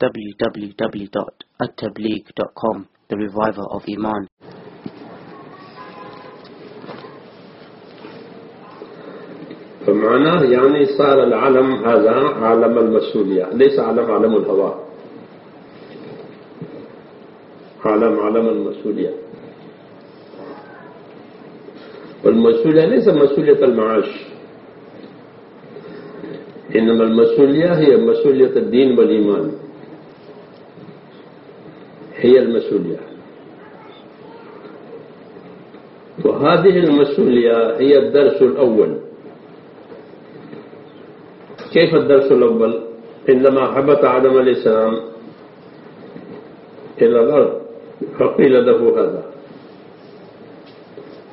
www.attableek.com, the reviver of Iman. فمعناه يعني صار العالم هذا عالم المسؤولية، ليس عالم الهوى، عالم المسؤولية. والمسؤولية ليس مسؤولية المعاش، إنما المسؤولية هي مسؤولية الدين والإيمان، هي المسؤولية. وهذه المسؤولية هي الدرس الأول. كيف الدرس الأول؟ عندما هبط آدم عليه السلام إلى الأرض فقيل له هذا: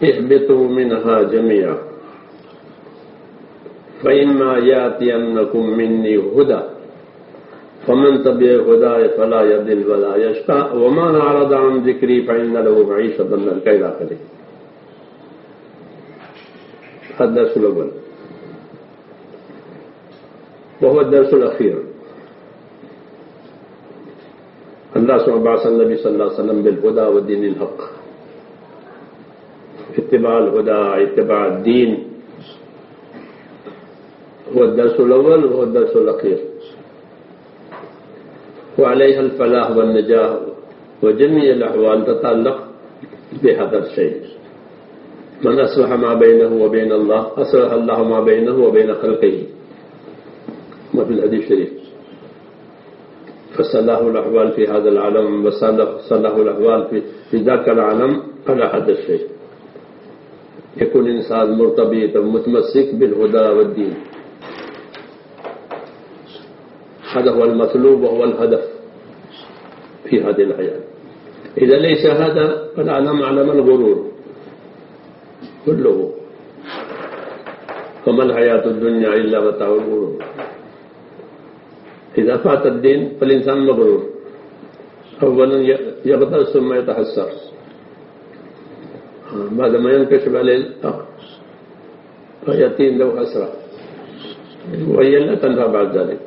اهبطوا منها جميعا فإما يأتينكم مني هدى فمن تبع هداي فلا يضل ولا يشقى ومن أعرض عن ذكري فإن له معيشة ضنكا إلى آخره. هذا الدرس الأول، وهو الدرس الأخير. الله سبحانه بعث النبي صلى الله عليه وسلم بالهدى والدين الحق. اتباع الهدى، اتباع الدين، هو الدرس الأول وهو الدرس الأخير، وعليها الفلاح والنجاح وجميع الأحوال تتعلق بهذا الشيء. من أصلح ما بينه وبين الله أصلح الله ما بينه وبين خلقه، ما في الحديث الشريف. فصلاح الأحوال في هذا العالم وصلاح الأحوال في ذاك العالم على هذا الشيء. يكون الإنسان مرتبط متمسك بالهدى والدين، هذا هو المطلوب وهو الهدف في هذه الحياة. إذا ليس هذا فالعالم عالم الغرور كله. فما الحياة الدنيا إلا متاع الغرور. إذا فات الدين فالإنسان مغرور، أولا يغدر ثم يتحسر، بعد ما ينكشف عليه الأمر فيأتي له حسرة وهي لا تنفع بعد ذلك.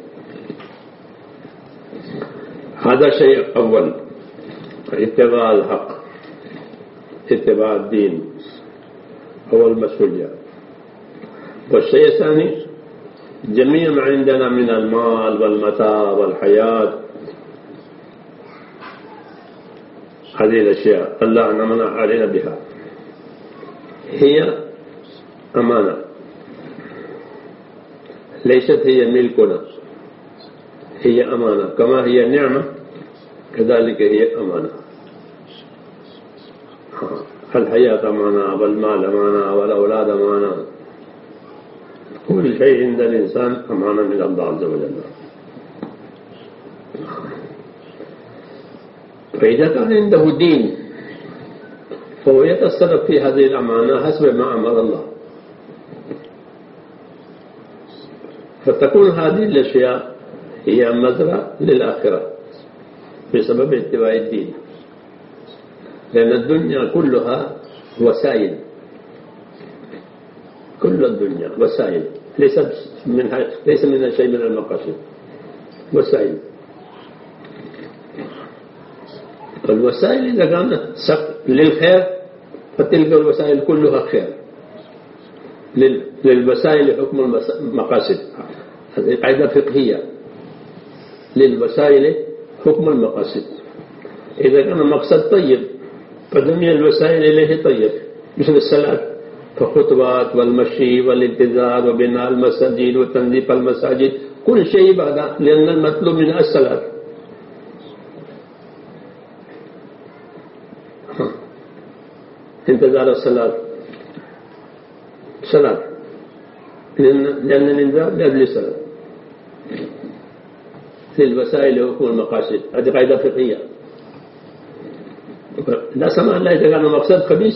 هذا شيء أول، اتباع الحق، اتباع الدين هو المسؤولية. والشيء الثاني جميع ما عندنا من المال والمتاع والحياة، هذه الأشياء الله أنعم علينا بها هي أمانة، ليست هي ملكنا، هي أمانة. كما هي نعمة كذلك هي أمانة. الحياة أمانة والمال أمانة والأولاد أمانة، كل شيء عند الإنسان أمانة من الله عز وجل. فإذا كان عنده دين فهو يتصرف في هذه الأمانة حسب ما أمر الله، فتكون هذه الأشياء هي مزرعة للآخرة بسبب اتباع الدين. لأن الدنيا كلها وسائل، كل الدنيا وسائل، ليس من شيء من المقاصد، وسائل. الوسائل إذا كانت للخير فتلك الوسائل كلها خير. للوسائل حكم المقاصد، هذه قاعدة فقهية. للوسائل حكم المقاصد. إذا كان المقصد طيب فجميع الوسائل إليه طيب، مثل الصلاة فخطبات والمشي والانتظار وبناء المساجد وتنظيف المساجد، كل شيء بعد، لأن المطلوب من الصلاة. انتظار الصلاة صلاة، لأن الانذار لأجل الصلاة. للوسائل حكم المقاصد، هذه قاعدة فقهية. لا سمح الله إذا كان المقصد خبيث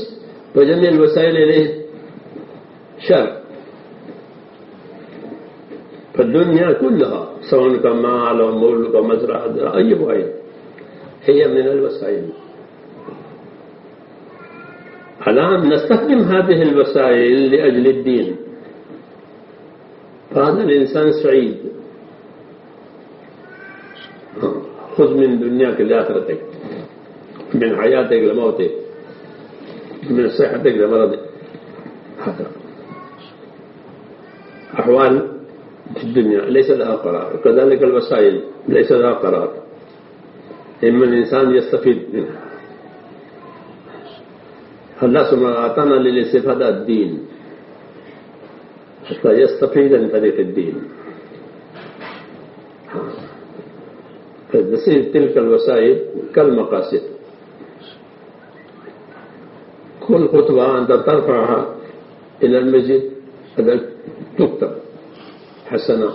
فجميع الوسائل إليه شر. فالدنيا كلها سواء كان مال أو ملك أو مزرعة أي وعي هي من الوسائل. الآن نستخدم هذه الوسائل لأجل الدين، فهذا الإنسان سعيد. خذ من دنياك لآخرتك، من حياتك لموتك، من صحتك لمرضك. هذا أحوال في الدنيا ليس لها قرار، وكذلك الوسائل ليس لها قرار، إما الإنسان يستفيد منها. الله سبحانه أعطانا للاستفادة الدين حتى يستفيد من طريق الدين، فتصير تلك الوسائل كالمقاصد. كل خطوة أنت ترفعها إلى المسجد تكتب حسنة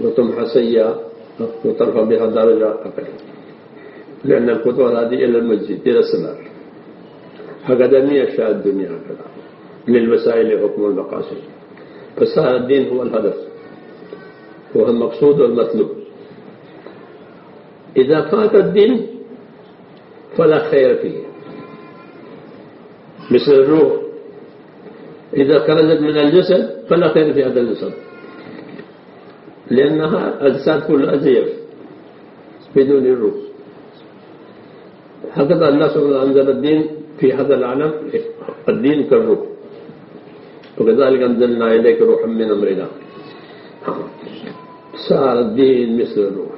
وتمحى سيئة وترفع بها درجة أقل، لأن الخطوة هذه إلى المسجد إلى السماء. هكذا من أشياء الدنيا هكذا للوسائل حكم المقاصد. فصار الدين هو الهدف، هو المقصود والمطلوب. إذا فات الدين فلا خير فيه، مثل الروح إذا خرجت من الجسد فلا خير في هذا الجسد، لأنها أجساد كلها زيف بدون الروح. هكذا الله سبحانه أنزل الدين في هذا العالم، الدين كالروح، وكذلك أنزلنا إليك روحا من أمرنا. صار الدين مثل الروح.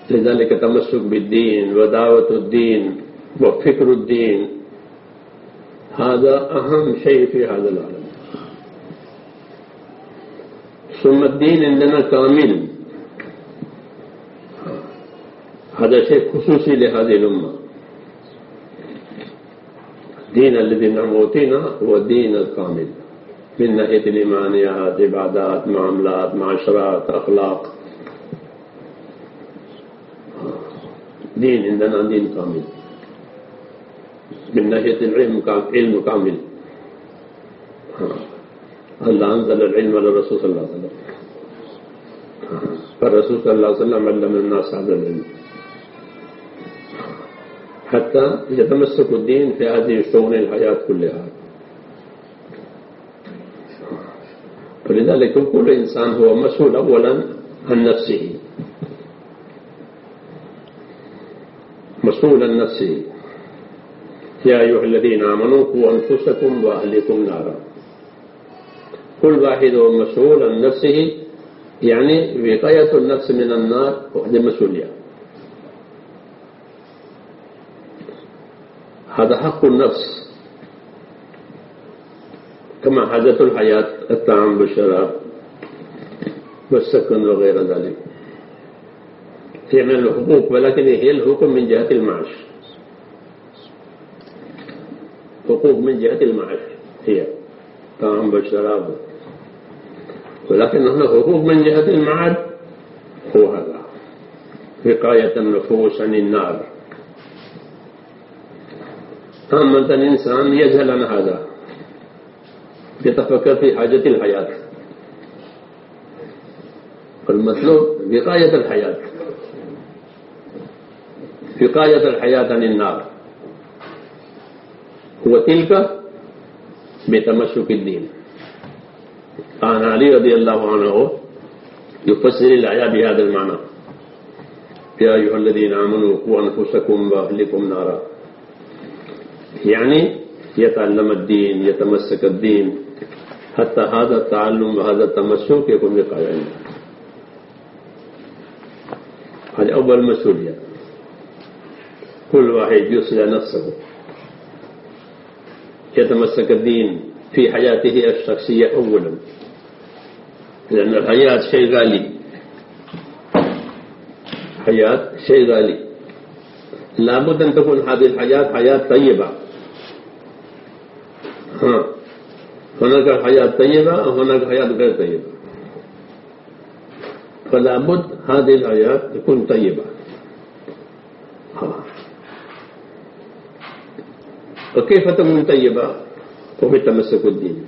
لذلك تمسك بالدين ودعوة الدين وفكر الدين هذا أهم شيء في هذا العالم. ثم الدين عندنا كامل، هذا شيء خصوصي لهذه الأمة. الدين الذي نعوتينا هو الدين الكامل من ناحية الإيمانيات، عبادات، معاملات، معاشرات، أخلاق. دين عندنا دين كامل من ناحية العلم، علم كامل. الله أنزل العلم على الرسول صلى الله عليه وسلم، فالرسول صلى الله عليه وسلم علم الناس هذا العلم حتى يتمسك الدين في هذه شؤون الحياة كلها. فلذلك كل إنسان هو مسؤول أولا عن نفسه، مسؤول عن نفسه. يا أيها الذين آمنوا قوا أنفسكم وأهليكم نارا. كل واحد هو مسؤول عن نفسه، يعني وقاية النفس من النار وهذه مسؤولية. هذا حق النفس، كما حاجة الحياة الطعام والشراب والسكن وغير ذلك. هي من الحقوق، ولكن هي الحقوق من جهة المعاش، حقوق من جهة المعاش هي طعام والشراب، ولكن هنا حقوق من جهة المعاد هو هذا وقاية النفوس عن النار. أما الإنسان يجهل عن هذا، يتفكر في حاجة الحياة. المطلوب وقاية الحياة، وقاية الحياة عن النار، وتلك بتمسك الدين. كان علي رضي الله عنه يفسر الآية بهذا المعنى: يا أيها الذين آمنوا قوا أنفسكم وأهلكم نارا، يعني يتعلم الدين، يتمسك الدين، حتى هذا التعلم وهذا التمسك يكون وقاية. هذه أول مسؤولية. كل واحد يصلح نفسه، يتمسك الدين في حياته الشخصية أولا، لأن الحياة شيء غالي، حياة شيء غالي. لابد أن تكون هذه الحياة حياة طيبة. هناك حياة طيبة وهناك حياة غير طيبة، فلابد هذه الحياة تكون طيبة. وكيف تكون طيبة؟ وبتمسك الدين.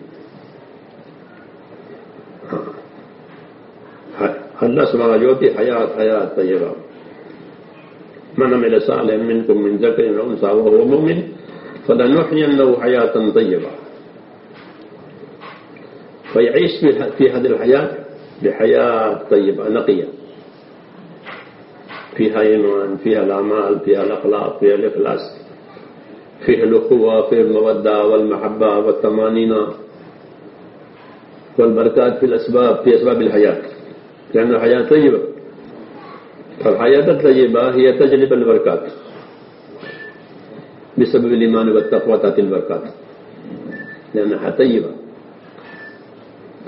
الله سبحانه يعطي حياة طيبة. من عمل صالحا منكم من ذكر أو أنثى وهو مؤمن فلنحيينه حياة طيبة، فيعيش في هذه الحياة بحياة طيبة نقية فيها إيمان، فيها الأعمال، فيها الأخلاق، فيها الإخلاص، فيها الأخوة، فيها المودة والمحبة والطمأنينة والبركات في الأسباب، في أسباب الحياة، لأن الحياة طيبة، فالحياة الطيبة هي تجلب البركات، بسبب الإيمان والتقوى تأتي البركات، لأنها طيبة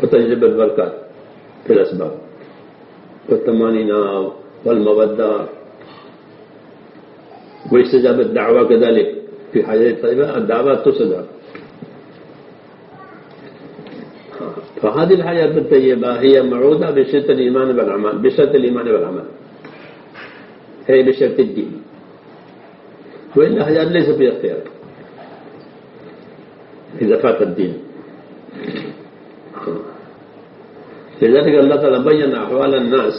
وتجلب البركات في الأسباب والطمأنينة والمودة واستجابة الدعوة كذلك. في حياة طيبة الدعوات تستجاب. فهذه الحياة الطيبة هي معودة بشرط الإيمان والعمل، بشرط الإيمان والعمل، هي بشرط الدين، وإلا الحياة ليس فيها خير إذا فات الدين. لذلك الله تعالى بين أحوال الناس،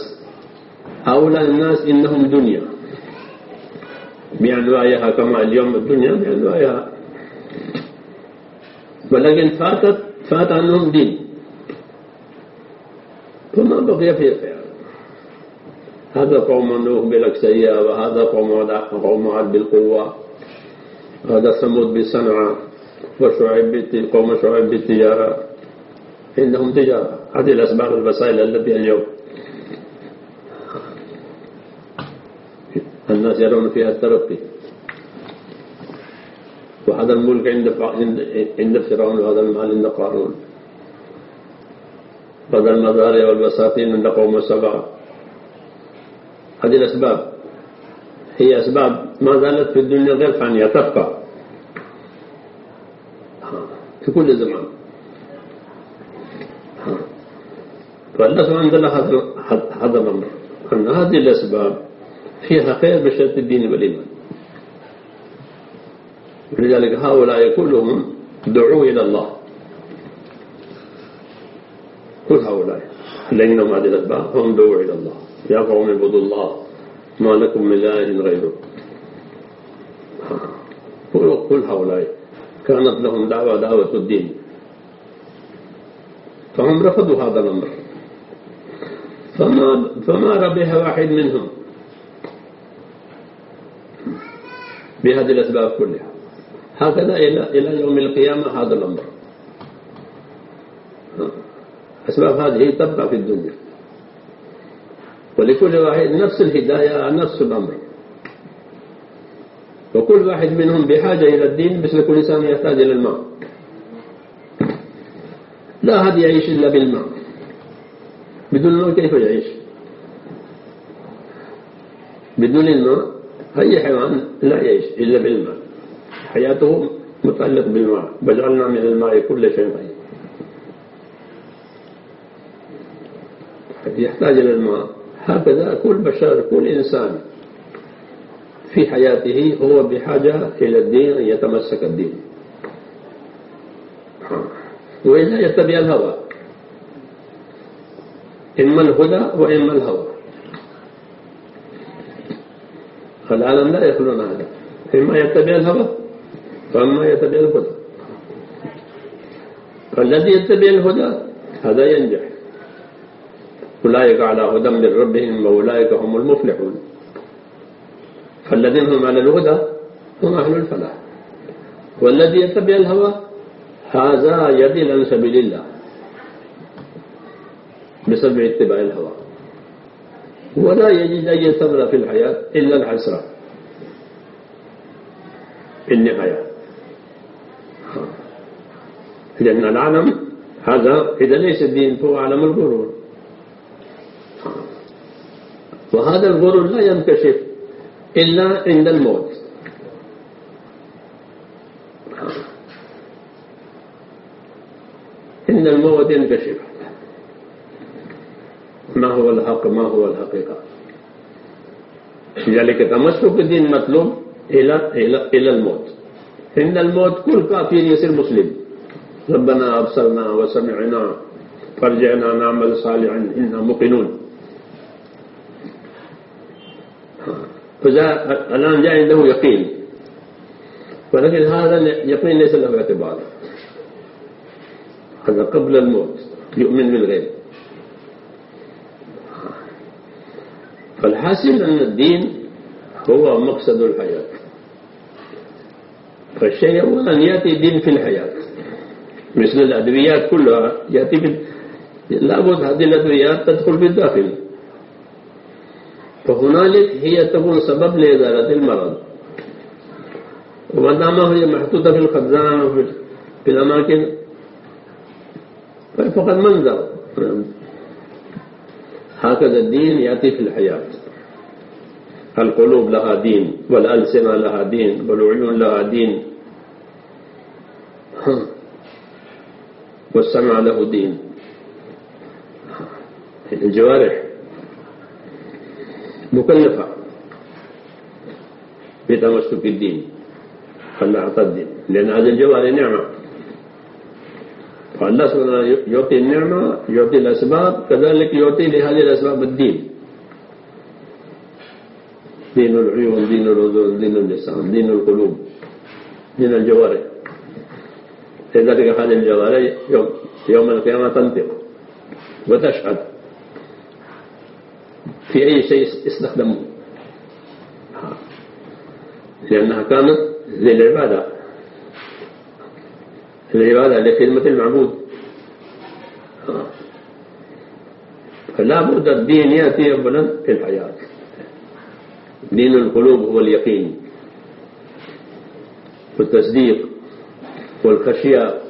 هؤلاء الناس إنهم دنيا بأنواعها، كما اليوم الدنيا بأنواعها، ولكن فات عنهم دين فما بقي فيه خير. هذا قوم نوح بالأكسية، وهذا قوم عاد بالقوة، هذا ثمود بصنعاء، وشعيب قوم شعيب بالتجارة، عندهم تجارة. هذه الأسباب الوسائل التي اليوم الناس يرون فيها الترقي. وهذا الملك عند فرعون، وهذا المال عند قارون، وهذا المزارع والبساتين عند قوم سبع. هذه الأسباب هي أسباب ما زالت في الدنيا غير فانية، تبقى في كل زمان. فالله سبحانه وتعالى هذا الأمر، أن هذه الأسباب فيها خير بشرط الدين والإيمان. ولذلك هؤلاء كلهم دعوا إلى الله، كل هؤلاء الذين هم هذه الأسباب هم دعوا إلى الله، يا قوم اعبدوا الله ما لكم من إله غيره. كل هؤلاء كانت لهم دعوة الدين، فهم رفضوا هذا الأمر، فما ربح واحد منهم بهذه الأسباب كلها. هكذا إلى يوم القيامة هذا الأمر. أسباب هذه تبقى في الدنيا، ولكل واحد نفس الهداية، نفس الأمر، وكل واحد منهم بحاجة إلى الدين، مثل كل إنسان يحتاج إلى الماء. لا أحد يعيش إلا بالماء، بدون الماء كيف يعيش؟ بدون الماء أي حيوان لا يعيش إلا بالماء، حياته متعلق بالماء، وجعلنا من الماء كل شيء حي. يحتاج إلى الماء. هكذا كل بشر، كل إنسان في حياته هو بحاجة إلى الدين، أن يتمسك الدين، وإلا يتبع الهوى، إما الهدى وإما الهوى. العالم لا يخلون هذا، إما يتبع الهوى وإما يتبع الهدى. فالذي يتبع الهدى هذا ينجح، أولئك على هدى من ربهم وأولئك هم المفلحون. فالذين هم على الهدى هم أهل الفلاح، والذي يتبع الهوى هذا يضل عن سبيل الله بسبب اتباع الهوى، ولا يجد أي ثمرة في الحياة إلا الحسرة في النهاية. لأن العالم هذا إذا ليس الدين فهو عالم الغرور، وهذا الغرور لا ينكشف إلا عند الموت. عند الموت ينكشف ما هو الحق، ما هو الحقيقة. لذلك تمسك الدين مطلوب إلى الموت. عند الموت كل كافر يصير مسلم. ربنا أبصرنا وسمعنا فارجعنا نعمل صالحا إنا موقنون. الآن جاء عنده يقين، ولكن هذا اليقين ليس له اعتبار، هذا قبل الموت يؤمن بالغيب. فالحاصل أن الدين هو مقصد الحياة. فالشيء أولا يأتي دين في الحياة، مثل الأدويات كلها يأتي لابد هذه الأدويات تدخل في الداخل، فهنالك هي تكون سبب لإزالة المرض، وما دام هي محطوطة في الخزان وفي الأماكن فقد منظر. هكذا الدين يأتي في الحياة. القلوب لها دين، والألسنة لها دين، والعيون لها دين، والسمع له دين. الجوارح مكلفة بتمسك الدين، فلا أعطى الدين، لأن هذه الجوارح نعمة، فالله سبحانه يعطي النعمة، يعطي الأسباب، كذلك يعطي لهذه الأسباب الدين. دين العيون، دين الأذن، دين اللسان، دين القلوب، دين الجوارح. لذلك هذه الجوارح يوم القيامة تنطق وتشهد في أي شيء استخدموه، لأنها كانت للعبادة، العبادة لخدمة المعبود. فلا بد الدين يأتي أولا في الحياة. دين القلوب هو اليقين والتصديق والخشية.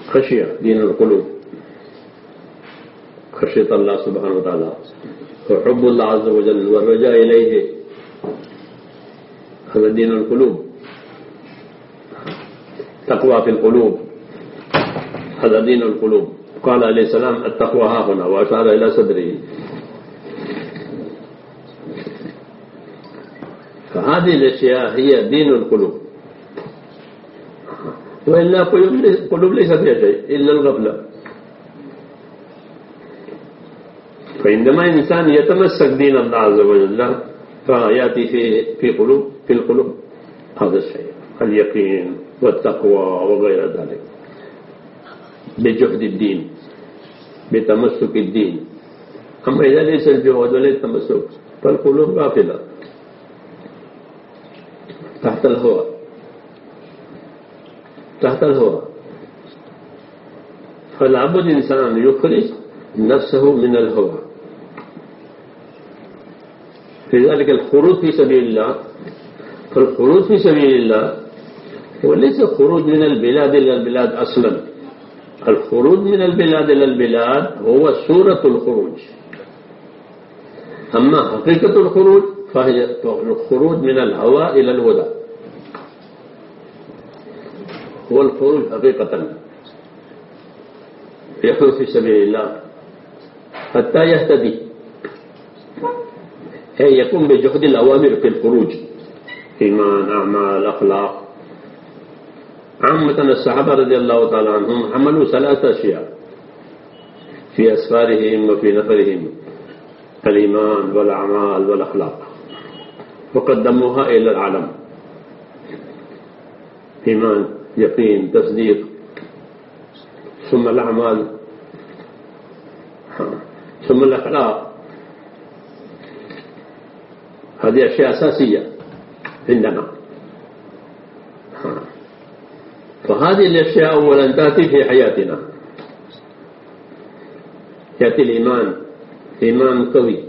خشية دين القلوب، خشية الله سبحانه وتعالى، وحب الله عز وجل والرجاء إليه، هذا دين القلوب. تقوى في القلوب، هذا دين القلوب. قال عليه السلام التقوى ها هنا، وأشار إلى صدره. فهذه الأشياء هي دين القلوب، وإلا قلوب ليس فيها شيء إلا الغفلة. فعندما الإنسان يتمسك دين الله عز وجل فيأتي في القلوب هذا الشيء، اليقين والتقوى وغير ذلك، بجهد الدين، بتمسك الدين. أما إذا ليس الجهد وليس التمسك فالقلوب غافلة تحت الهوى، تحت الهوى. فلابد الإنسان يخرج نفسه من الهوى. لذلك الخروج في سبيل الله، فالخروج في سبيل الله هو ليس خروج من البلاد إلى البلاد أصلا. الخروج من البلاد إلى البلاد هو سورة الخروج، أما حقيقة الخروج فهي الخروج من الهوى إلى الهدى، هو الخروج حقيقة. يخرج في سبيل الله حتى يهتدي، أي يقوم بجهد الأوامر في الخروج، إيمان، أعمال، أخلاق. عامة الصحابة رضي الله تعالى عنهم عملوا 3 أشياء في أسفارهم وفي نفرهم: الإيمان والأعمال والأخلاق، وقدموها إلى العالم: إيمان، يقين، تصديق، ثم الأعمال، ثم الأخلاق. هذه أشياء أساسية عندنا. فهذه الأشياء أولا تأتي في حياتنا. يأتي الإيمان، إيمان قوي،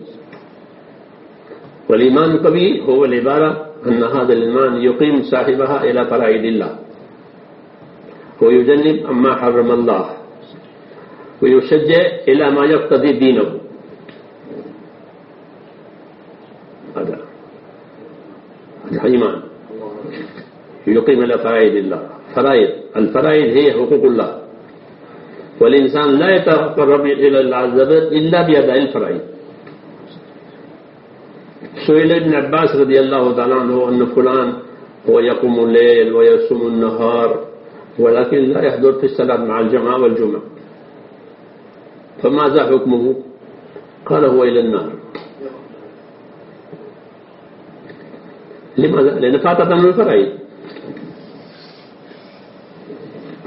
والإيمان القوي هو العبارة أن هذا الإيمان يقيم صاحبها إلى فرائض الله، ويجنب عما حرم الله، ويشجع إلى ما يقتضي دينه. هذا الإيمان يقيم إلى فرائض الله. الفرائض هي حقوق الله، والإنسان لا يتقرب إلى الله عز وجل إلا بأداء الفرائض. سئل ابن عباس رضي الله تعالى عنه أن فلان هو يقوم الليل ويصوم النهار ولكن لا يحضر في الصلاة مع الجماعة والجمعة، فماذا حكمه؟ قال هو إلى النار. لماذا؟ لأن فاتت من الفرائض.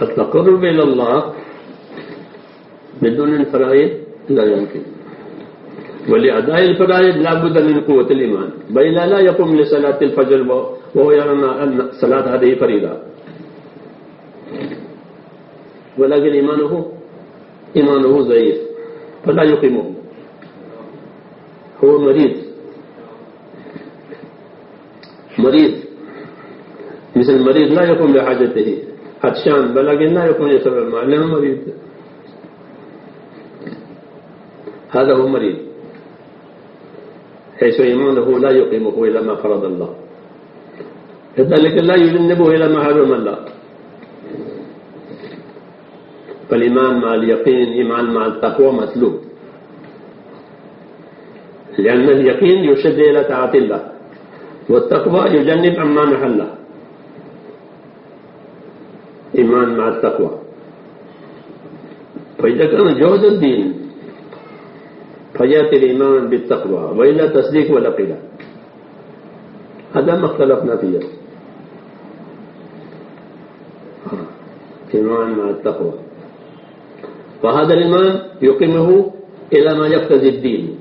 التقرب إلى الله بدون الفرائض لا يمكن. ولأداء الفرائض لا بد من قوة الإيمان، وإلا لا يقوم لصلاة الفجر وهو يرى أن صلاة هذه فريضة، ولكن إيمانه ضعيف فلا يقيمه، هو مريض مثل المريض لا يقوم لحاجته، عطشان ولكن لا يقوم يشرب الماء لأنه مريض، هذا هو مريض، حيث إيمانه لا يقيمه إلى ما فرض الله، كذلك لا يجنبه إلى ما حرم الله. فالإيمان مع اليقين إيمان مع التقوى مطلوب، لأن اليقين يشد إلى طاعة الله، والتقوى يجنب عما نهى الله. إيمان مع التقوى، فإذا كان جهد الدين فيأتي الإيمان بالتقوى، وإلا تصديق ولا قيل، هذا ما اختلفنا فيه. إيمان مع التقوى، وهذا الإيمان يقيمه إلى ما يقتضي الدين.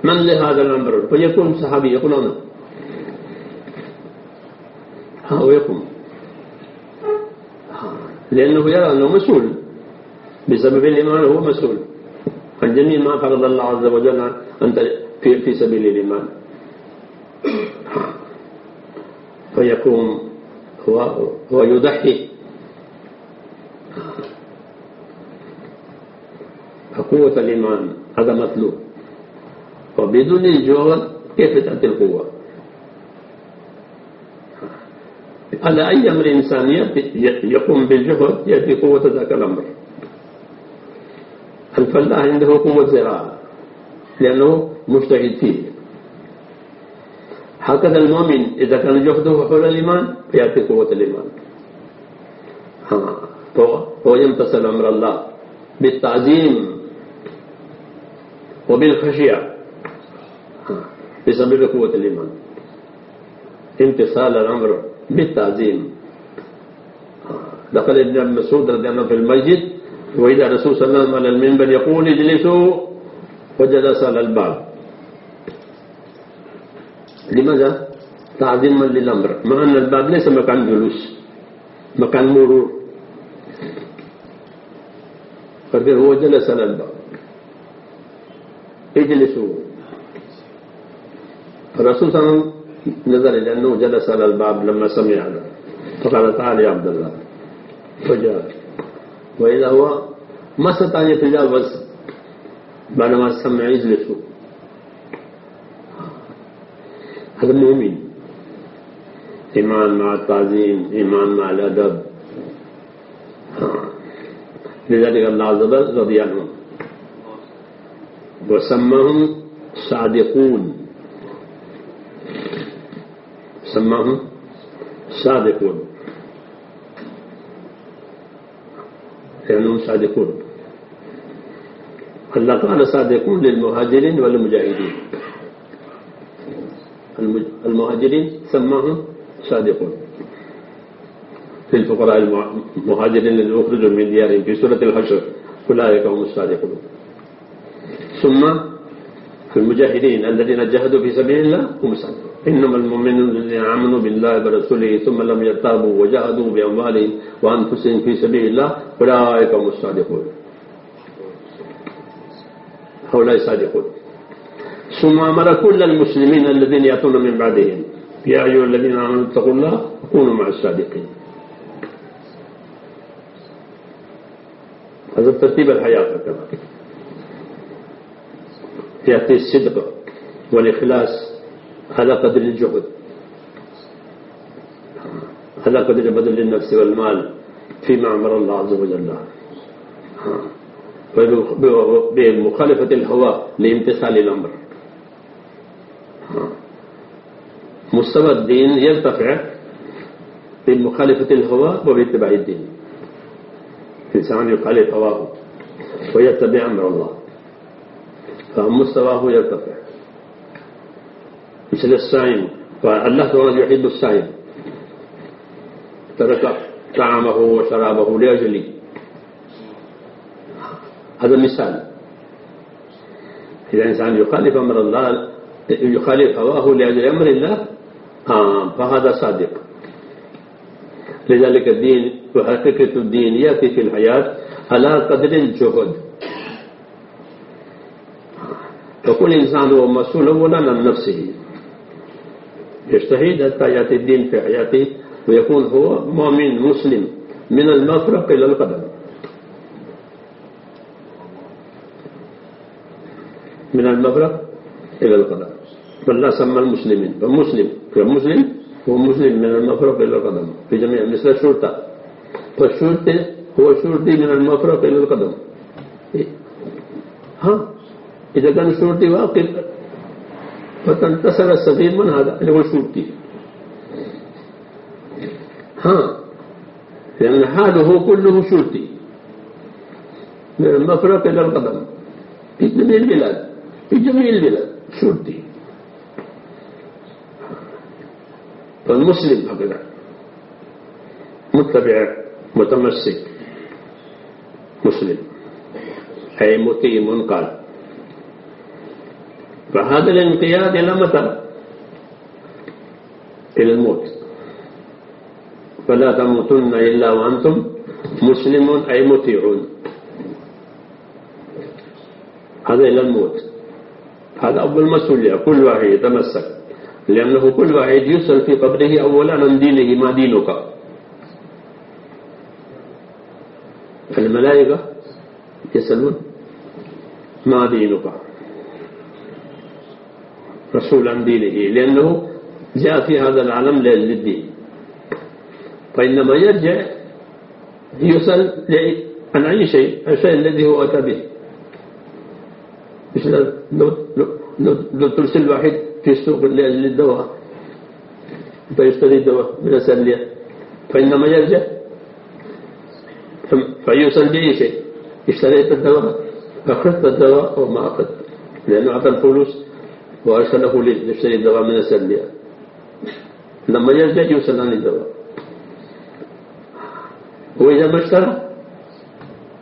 من لهذا الأمر؟ فيكون صحابي يقول أنا، هو يقوم، لأنه يرى أنه مسؤول بسبب الإيمان، هو مسؤول عن جميع ما فرض الله عز وجل أنت في سبيل الإيمان، فيقوم هو يضحي. فقوة الإيمان هذا مطلوب، وبدون الجهد كيف تأتي القوة؟ على أي أمر إنساني يقوم بالجهد يأتي قوة ذاك الأمر. الفلاح عنده قوة زراعة لأنه مجتهد فيه، هكذا المؤمن إذا كان جهده حول الإيمان فيأتي قوة الإيمان، هو يمتثل أمر الله بالتعظيم وبالخشية بسبب قوة الإيمان، امتثال الأمر بالتعظيم. دخل ابن مسعود رضي الله عنه في المسجد، وإذا الرسول صلى الله عليه وسلم على المنبر يقول اجلسوا، وجلس على الباب. لماذا؟ تعظيما للأمر، مع أن الباب ليس مكان جلوس، مكان مرور، فكذا هو جلس على الباب. اجلسوا، الرسول صلى الله عليه وسلم نظر إلى أنه جلس على الباب لما سمع هذا، فقال تعال يا عبد الله، فجاء، وإذا هو ما استطاع أن يتجاوز بعدما سمع يجلسوا. هذا المؤمن، إيمان مع التعظيم، إيمان مع الأدب. لذلك الله عز وجل رضي عنهم وسماهم صادقون، سماهم صادقون لأنهم صادقون. الله قال صادقون للمهاجرين والمجاهدين، المهاجرين سماهم صادقون، للفقراء المهاجرين الذين أخرجوا من ديارهم في سورة الحشر أولئك هم الصادقون. ثم المجاهدين الذين جاهدوا في سبيل الله هم الصادقون. إنما المؤمنون الذين آمنوا بالله ورسوله ثم لم يرتابوا وجاهدوا بأموالهم وأنفسهم في سبيل الله أولئك هم الصادقون. هؤلاء صادقون. ثم أمر كل المسلمين الذين يأتون من بعدهم يا أيها الذين آمنوا اتقوا الله وكونوا مع الصادقين. هذا ترتيب الحياة كمان. يأتي الصدق والإخلاص على قدر الجهد، على قدر بذل النفس والمال فيما أمر الله عز وجل، بمخالفة الهوى لامتثال الأمر. مستوى الدين يرتفع بمخالفة الهوى وباتباع الدين. الإنسان يخالف هواه ويتبع أمر الله فمستواه يرتفع. مثل الصائم، فالله تعالى يحب الصائم، ترك طعامه وشرابه لأجلي. هذا مثال. إذا الإنسان يخالف أمر الله، يخالف هواه لأجل أمر الله، فهذا صادق. لذلك الدين وحقيقة الدين يأتي في الحياة على قدر الجهد. فكل إنسان هو مسؤول أولا عن نفسه، يجتهد حتى يأتي الدين في حياته ويكون هو مؤمن مسلم من المفرق إلى القدم، من المفرق إلى القدم. فالله سمى المسلمين فمسلم هو مسلم من المفرق إلى القدم في جميع، مثل الشرطة، فالشرطي هو شرطي من المفرق إلى القدم. إذا كان شرطي واقف فتنتصر السفير، من هذا اللي هو شرطي؟ لأن حاله كله شرطي من المفرق إلى القدم في جميع البلاد شرطي. فالمسلم هكذا متبع متمسك مسلم، أي مطيع منقاد. فهذا الانقياد إلى متى؟ إلى الموت. فلا تموتن إلا وأنتم مسلمون أي مطيعون، هذا إلى الموت. هذا أول مسؤولية كل واحد يتمسك، لأنه كل واحد يسأل في قبره أولا عن دينه، ما دينك؟ الملائكة يسألون ما دينك؟ رسول عن دينه، لأنه جاء في هذا العالم للدين. فإنما يرجع يسأل عن أي شيء، الشيء الذي هو أتى به. مثل لو ترسل واحد في السوق لأجل الدواء فيشتري الدواء من السلية، فإنما يرجع فيسأل بأي شيء، اشتريت الدواء، أخذت الدواء أو ما أخذت، لأنه أعطى الفلوس وأرسله ليشتري الدواء من السلية. لما يرجع يسأل عن الدواء. وإذا ما اشترى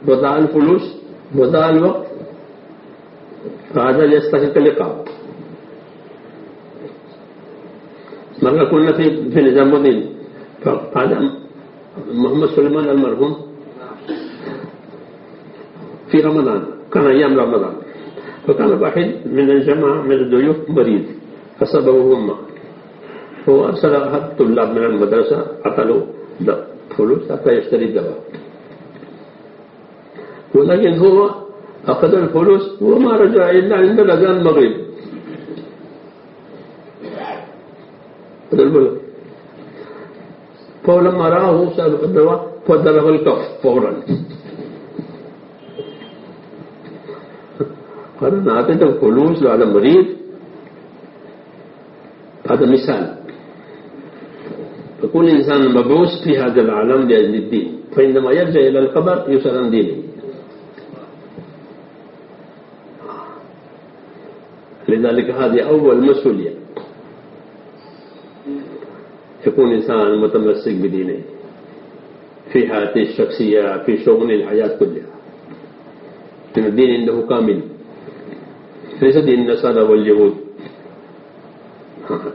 وضع الفلوس وضع الوقت، فهذا يستحق العقاب. مرة كنا في نظام الدين، فهذا محمد سليمان المرحوم في رمضان، كان أيام رمضان، فكان واحد من الجماعة من الضيوف مريض أصابه همة، هو أرسل أحد الطلاب من المدرسة أعطاه فلوس حتى يشتري الدواء، ولكن هو أخذ الفلوس وما رجع إلا عند الأذان المغرب. فلما رآه سأله الدواء فضرب الكف فورا. قال أنا أعطيته فلوس وهذا مريض. هذا مثال. فكل إنسان مبعوث في هذا العالم لأجل الدين، فعندما يرجع إلى القبر يسأل عن دينه. لذلك هذه أول مسؤولية، يكون إنسان متمسك بدينه في حياته الشخصية، في شؤون الحياة كلها. إن الدين عنده كامل، ليس دين النصارى واليهود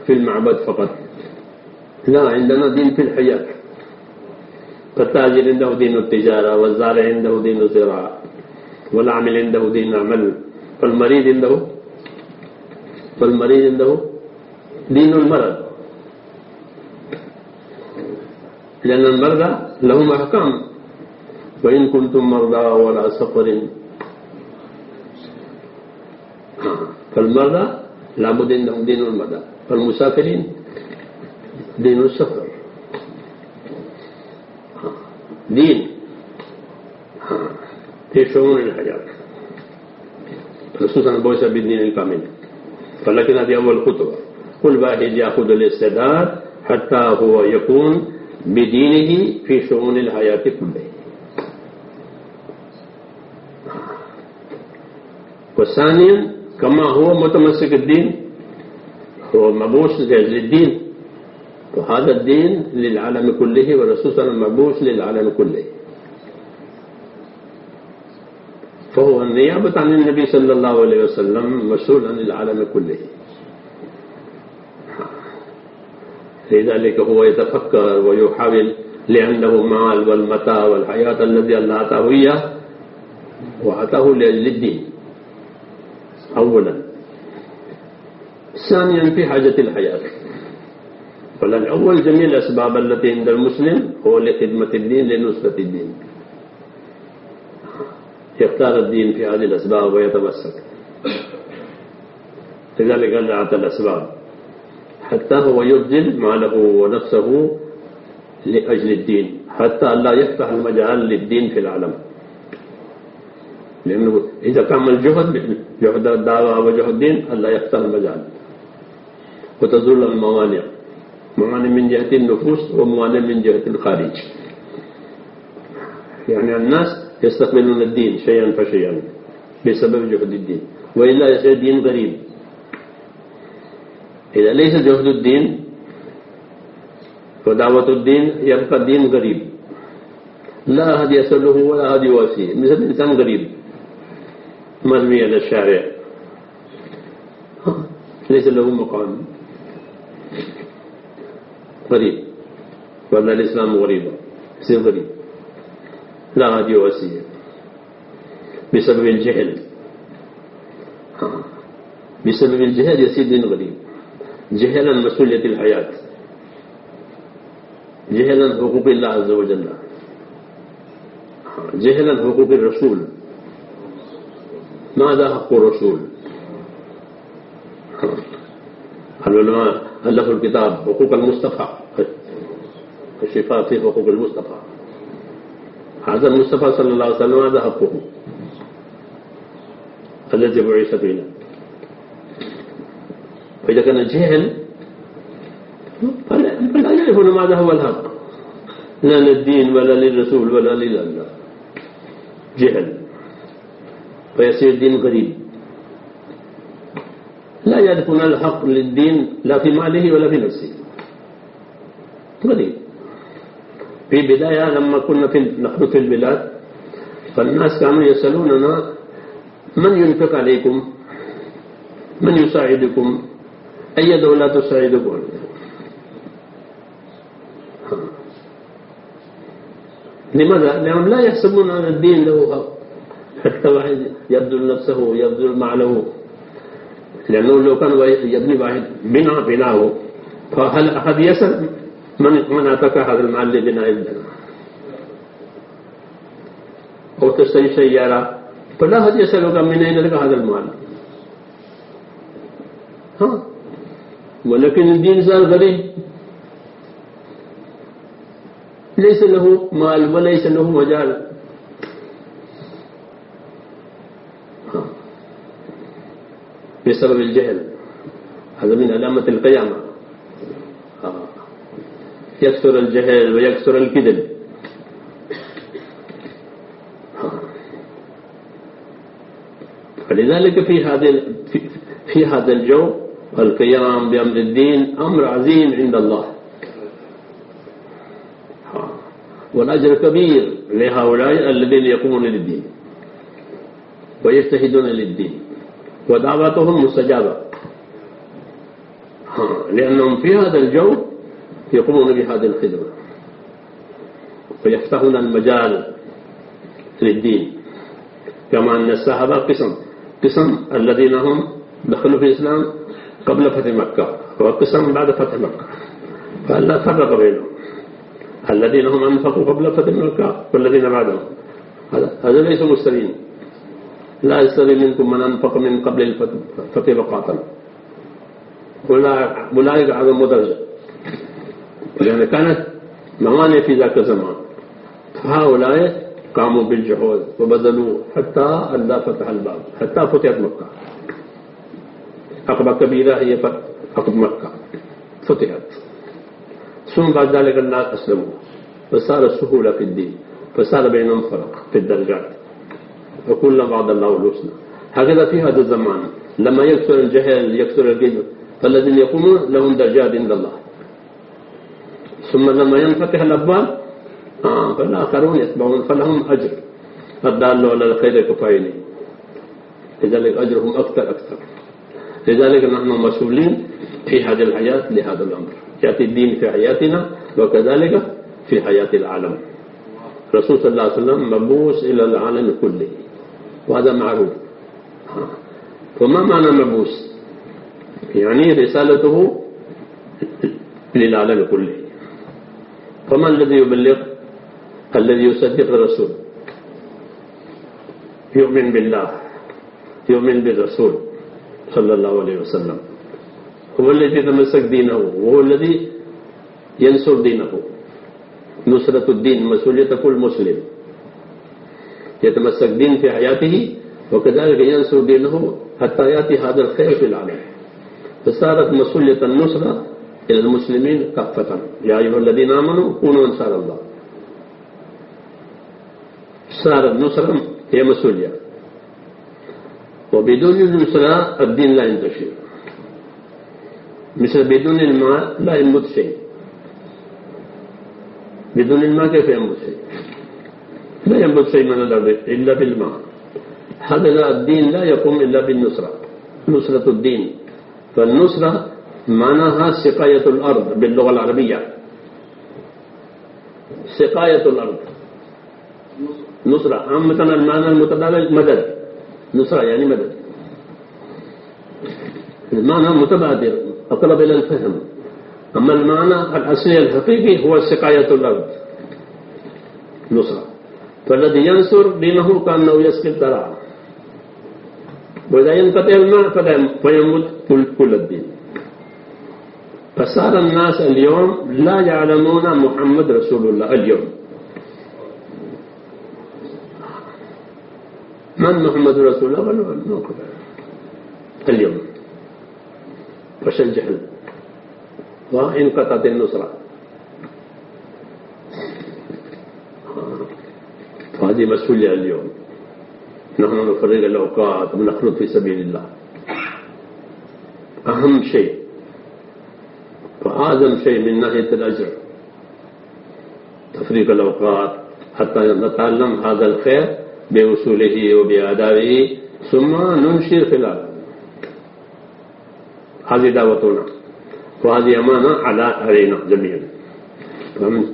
في المعبد فقط، لا، عندنا دين في الحياة. فالتاجر عنده دين التجارة، والزارع عنده دين الزراعة، والعامل عنده دين العمل، فالمريض عنده دين المرض، لأن المرضى لهم أحكام. وإن كنتم مرضى ولا سفر، فالمرضى لابد عندهم دين المرضى، فالمسافرين دين السفر. دين في شؤون الحياة، خصوصا بوسع بالدين الكامل. فلكن هذه أول خطوة، كل واحد يأخذ الاستعداد حتى هو يكون بدينه في شؤون الحياة كلها. والثانيا كما هو متمسك الدين، هو مبعوث لأجل الدين، وهذا الدين للعالم كله، والرسول صلى الله عليه وسلم مبعوث للعالم كله. فهو النيابة عن النبي صلى الله عليه وسلم مسؤول عن العالم كله. لذلك هو يتفكر ويحاول، لأنه مال والمتاع والحياة الذي الله أعطاه إياه وأعطاه لأجل الدين أولا. ثانيا في حاجة الحياة. ولأن أول جميع الأسباب التي عند المسلم هو لخدمة الدين لنصرة الدين. يختار الدين في هذه الأسباب ويتمسك. لذلك جعلت الأسباب حتى هو يبذل ماله ونفسه لأجل الدين، حتى لا يفتح المجال للدين في العالم. لأنه إذا كمل جهد الدعوة وجهد الدين الله يفتح المجال وتزول الموانع، موانع من جهة النفوس وموانع من جهة الخارج. يعني الناس يستقبلون الدين شيئا فشيئا بسبب جهد الدين، وإلا يصير دين غريب. إذا ليس جهد الدين ودعوة الدين يبقى الدين غريب، لا أحد يسأله ولا أحد يواسيه، مثل إنسان غريب مرمي على الشارع ليس له مقام، غريب. وأن الإسلام غريب، يصير غريب لا أحد يواسيه بسبب الجهل. بسبب الجهل يصير دين غريب، جهلا مسؤولية الحياة، جهلا حقوق الله عز وجل، جهلا حقوق الرسول. ماذا حق الرسول؟ العلماء ألفوا الكتاب حقوق المصطفى، الشفاء في حقوق المصطفى. هذا المصطفى صلى الله عليه وسلم هذا حقه الذي بعث فينا. فإذا كان الجهل فلا يعرفون ماذا هو الحق، لا للدين ولا للرسول ولا لله، جهل، فيصير دين غريب. لا يعرفون الحق للدين لا في ماله ولا في نفسه، غريب. في بداية لما كنا نحن في البلاد فالناس كانوا يسألوننا من ينفق عليكم، من يساعدكم، أي دولة تساعدكم. لماذا؟ لأنهم لا يحسبون أن الدين له حق، حتى واحد يبذل نفسه يبذل ماله. لأنه لو كان يبني واحد بناءه فهل أحد يسأل من أعطاك هذا المال لبناء البناء؟ أو تشتري سيارة فلا أحد يسألك من أين لك هذا المال. ولكن الدين صار غريب، ليس له مال وليس له مجال. بسبب الجهل. هذا من علامة القيامة. يكثر الجهل ويكثر الكذب. فلذلك في هذا الجو القيام بأمر الدين أمر عظيم عند الله، والأجر كبير لهؤلاء الذين يقومون للدين ويجتهدون للدين، ودعوتهم مستجابة، لأنهم في هذا الجو يقومون بهذه الخدمة ويفتحون المجال للدين. كما أن الصحابة قسم الذين هم دخلوا في الإسلام قبل فتح مكة وقسم بعد فتح مكة، فلا فرق بينهم. الذين هم أنفقوا قبل فتح مكة والذين بعدهم هذا ليس مستويين. لا يستوي منكم من أنفق من قبل الفتح وقاتل، أولئك أعظم درجة، لأن كانت موانع في ذاك الزمان. فهؤلاء قاموا بالجهود وبذلوا حتى الله فتح الباب، حتى فتحت مكة. عقبة كبيرة هي عقبة مكة فتحت، ثم بعد ذلك الناس أسلموا فصار السهولة في الدين، فصار بينهم فرق في الدرجات، وكل بعض الله الحسنى. هكذا في هذا الزمان لما يكثر الجهل يكثر الكذب، فالذين يقومون لهم درجات عند الله، ثم لما ينفتح الأبواب فالآخرون يتبعون فلهم أجر. الدال على الخير كفاعله لذلك أجرهم أكثر. لذلك نحن مسؤولين في هذه الحياة لهذا الأمر. يأتي الدين في حياتنا وكذلك في حياة العالم. رسول صلى الله عليه وسلم مبعوث إلى العالم كله وهذا معروف. فما معنى مبعوث؟ يعني رسالته للعالم كله. فما الذي يبلغ؟ الذي يصدق الرسول، يؤمن بالله، يؤمن بالرسول صلى الله عليه وسلم، هو الذي يتمسك دينه وهو الذي ينصر دينه. نصرة الدين مسؤولية كل مسلم، يتمسك دين في حياته وكذلك ينصر دينه حتى يأتي هذا الخير في العالم. فصارت مسؤولية النصرة إلى المسلمين كافة. يا أيها الذين آمنوا كونوا أنصار الله. صارت النصرة هي مسؤولية، وبدون النصرة الدين لا ينتشر. مثل بدون الماء لا ينبت شيء. بدون الماء كيف ينبت شيء؟ لا ينبت شيء من الأرض إلا بالماء. هذا الدين لا يقوم إلا بالنصرة، نصرة الدين. فالنصرة معناها سقاية الأرض باللغة العربية. سقاية الأرض نصرة. مثلا المعنى المتبادل مدد. نصرة يعني مدد. المعنى متبادل أقرب إلى الفهم. أما المعنى الأصلي الحقيقي هو سقاية الأرض نصرة. فالذي ينصر دينه كأنه يسقي الزرع، وإذا ينقطع الماء فيموت كل الدين. فصار الناس اليوم لا يعلمون محمد رسول الله. اليوم من محمد رسول الله؟ اليوم فش الجهل وانقطعت النصرة. فهذه مسؤولية اليوم. نحن نفرغ الأوقات ونخرج في سبيل الله. أهم شيء وأعظم شيء من ناحية الأجر تفريغ الأوقات حتى نتعلم هذا الخير بوصوله وبآدابه ثم ننشر في الأرض. هذه دعوتنا وهذه أمانة علينا جميعا.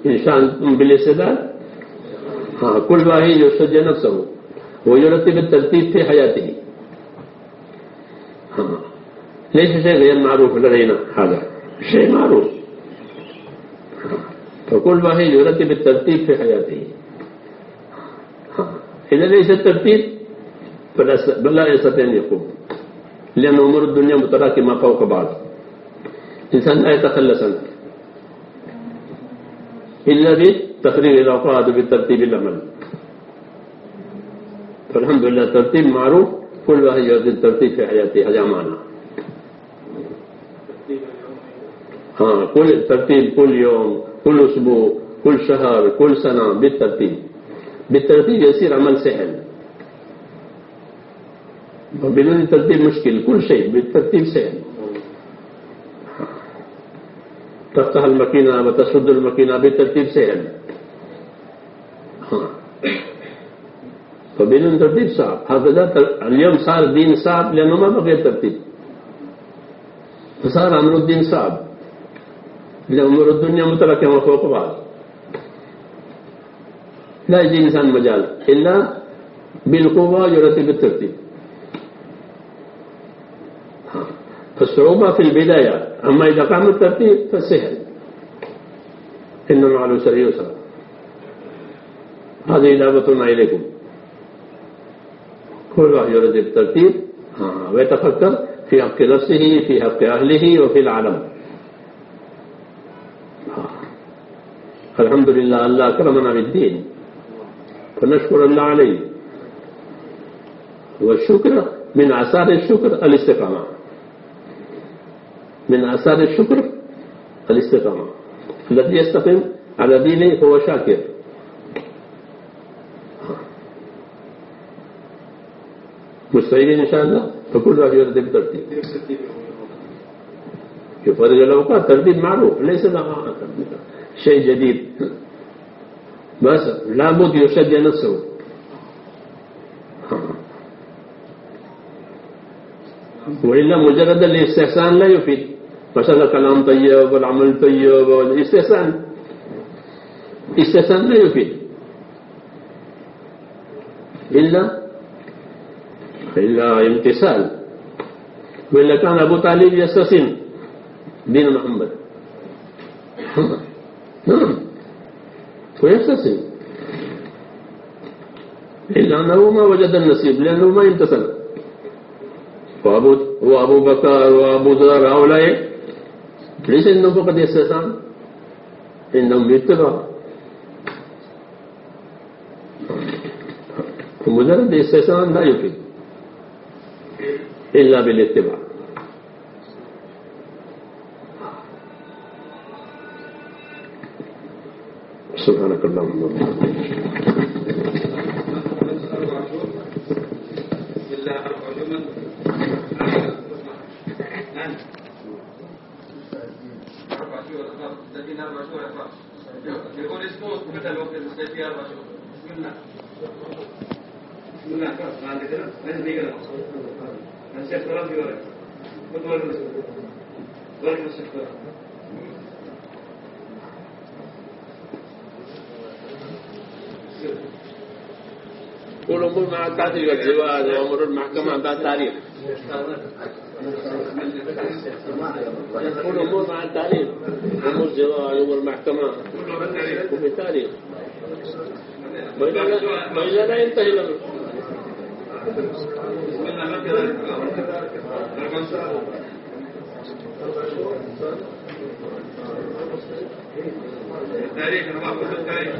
إن شاء الله بالاستعداد كل واحد يسجل نفسه ويرتب الترتيب في حياته. ليس شيء غير معروف لدينا، هذا شيء معروف. فكل واحد يرتب الترتيب في حياته. إذا ليس الترتيب فلا يستطيع أن يقوم، لأن أمور الدنيا متراكمة فوق بعض. إنسان لا يتخلص عنها إلا بتفريغ الأوقات وبالترتيب العمل. فالحمد لله الترتيب معروف، كل واحد يرتب الترتيب في حياته. هذا أمانة. كل ترتيب كل يوم، كل أسبوع، كل شهر، كل سنة بالترتيب. بالترتيب يصير عمل سهل، وبدون الترتيب مشكل. كل شيء بالترتيب سهل. تفتح الماكينة وتسد الماكينة بالترتيب سهل. فبدون ترتيب صعب. هذا اليوم صار الدين صعب لأنه ما بقي ترتيب، فصار أمر الدين صعب لأن أمور الدنيا متراكمة فوق بعض. لا يجي إنسان مجال إلا بالقوة يرتب الترتيب. فالصعوبة في البداية، أما إذا قام الترتيب فسهل. إن مع العسر يسرا. هذه دعوتنا إليكم. كل واحد يرتب الترتيب ويتفكر في حق نفسه، في حق أهله، وفي العالم. الحمد لله الله أكرمنا بالدين فنشكر الله عليه. والشكر من آثار الشكر الاستقامة. من آثار الشكر الاستقامة. الذي يستقيم على دينه هو شاكر. مستعدين إن شاء الله. فكل واحد يرتب ترتيب. يفرق الأوقات ترتيب معروف، ليس شيء جديد. بس لابد يشجع نفسه وإلا مجرد الاستحسان لا يفيد. مثلا كلام طيب والعمل طيب والاستحسان لا يفيد إلا امتثال. وإلا كان أبو طالب يستسلم دين محمد ويستسلم، إلا أنه ما وجد النصيب لأنه ما امتثل. وأبو بكر وأبو ذر هؤلاء ليس عندهم فقط استحسان، عندهم اتباع. مجرد استحسان لا يفيد إلا بالاتباع. سبحانك اللهم وبحمدك. يقول اسمه مثل الوقت المستوى فيه 4 شهور. بسم الله ما عندك كده لازم يجي لنا الشيخ فرنسي ورق خد ورق الشيخ والأمور مع التعديل والزواج وأمور المحكمة بعد تاريخ. والأمور مع التاريخ، أمور الزواج أمور المحكمة وبالتاريخ وإلا لا ينتهي الأمر. التاريخ أنا ما أقول التاريخ.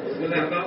بسم الله.